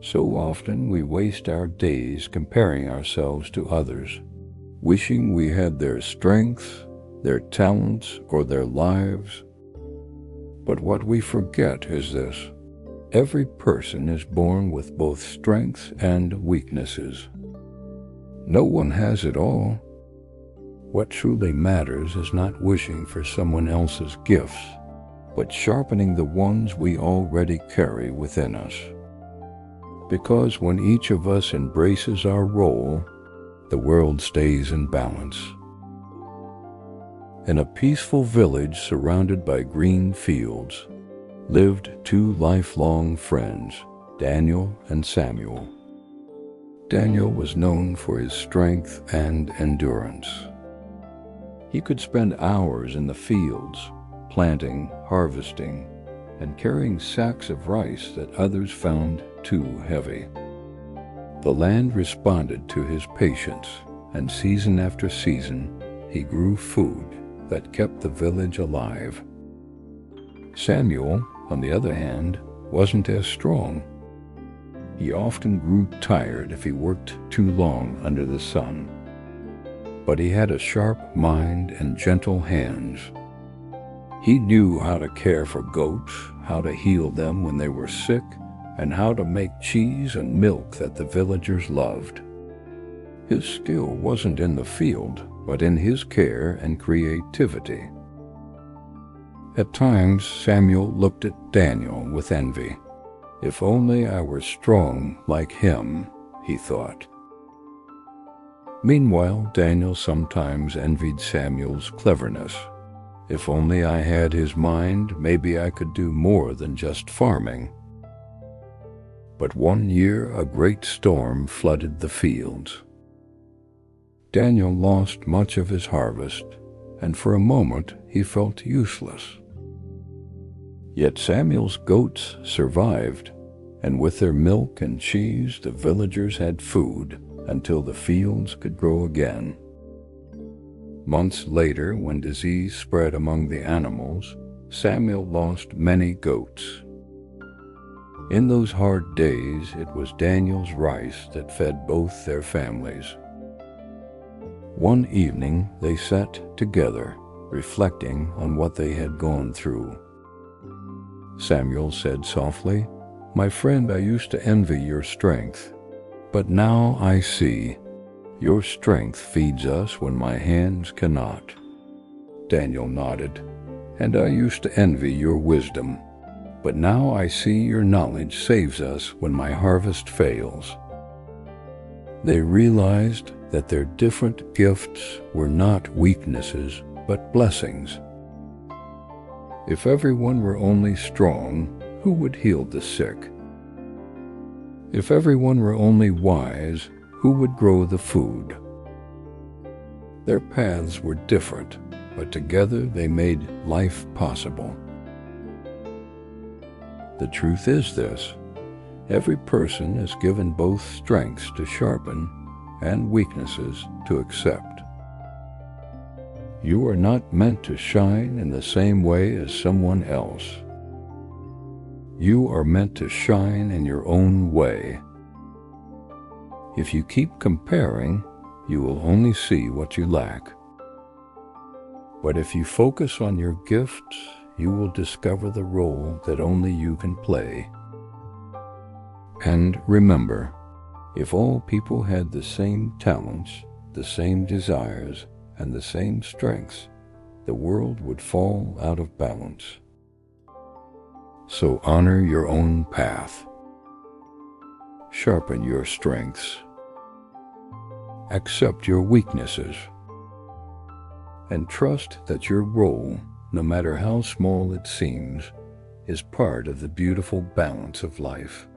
So often we waste our days comparing ourselves to others, wishing we had their strength, their talents, or their lives. But what we forget is this: every person is born with both strengths and weaknesses. No one has it all. What truly matters is not wishing for someone else's gifts, but sharpening the ones we already carry within us. Because when each of us embraces our role, the world stays in balance. In a peaceful village surrounded by green fields, lived two lifelong friends, Daniel and Samuel. Daniel was known for his strength and endurance. He could spend hours in the fields, planting, harvesting, and carrying sacks of rice that others found too heavy. The land responded to his patience, and season after season, he grew food that kept the village alive. Samuel, on the other hand, wasn't as strong. He often grew tired if he worked too long under the sun. But he had a sharp mind and gentle hands. He knew how to care for goats, how to heal them when they were sick, and how to make cheese and milk that the villagers loved. His skill wasn't in the field, but in his care and creativity. At times, Samuel looked at Daniel with envy. If only I were strong like him, he thought. Meanwhile, Daniel sometimes envied Samuel's cleverness. If only I had his mind, maybe I could do more than just farming. But one year a great storm flooded the fields. Daniel lost much of his harvest, and for a moment he felt useless. Yet Samuel's goats survived, and with their milk and cheese the villagers had food until the fields could grow again. Months later, when disease spread among the animals, Samuel lost many goats. In those hard days, it was Daniel's rice that fed both their families. One evening, they sat together, reflecting on what they had gone through. Samuel said softly, "My friend, I used to envy your strength, but now I see. Your strength feeds us when my hands cannot." Daniel nodded, "And I used to envy your wisdom, but now I see your knowledge saves us when my harvest fails." They realized that their different gifts were not weaknesses, but blessings. If everyone were only strong, who would heal the sick? If everyone were only wise, who would grow the food? Their paths were different, but together they made life possible. The truth is this: every person is given both strengths to sharpen and weaknesses to accept. You are not meant to shine in the same way as someone else. You are meant to shine in your own way. If you keep comparing, you will only see what you lack. But if you focus on your gifts, you will discover the role that only you can play. And remember, if all people had the same talents, the same desires, and the same strengths, the world would fall out of balance. So honor your own path. Sharpen your strengths. Accept your weaknesses. And trust that your role, no matter how small it seems, is part of the beautiful balance of life.